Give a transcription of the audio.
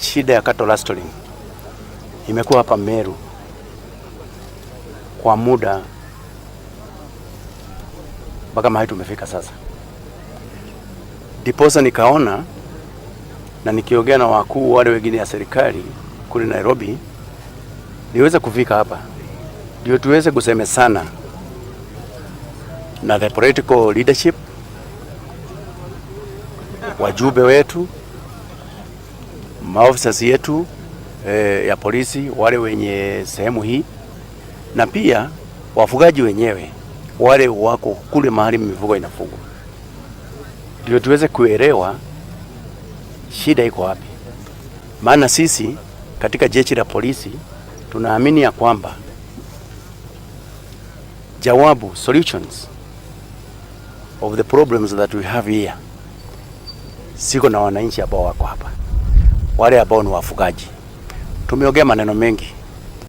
Shida ya cattle rustling imekuwa hapa Meru kwa muda mpaka mahali tumefika sasa. Diposa nikaona na nikiongea na wakuu wale wengine ya serikali kule Nairobi, niweze kufika hapa ndio tuweze kusemezana na the political leadership, wajumbe wetu, maofisa yetu ya polisi, wale wenye sehemu hii, na pia wafugaji wenyewe wale wako kule mahali mifugo inafugwa, ndio tuweze kuelewa shida iko wapi. Maana sisi katika jeshi la polisi tunaamini ya kwamba jawabu, solutions of the problems that we have here siko na wananchi ambao wako hapa, wale ambao ni wafugaji. Tumeongea maneno mengi.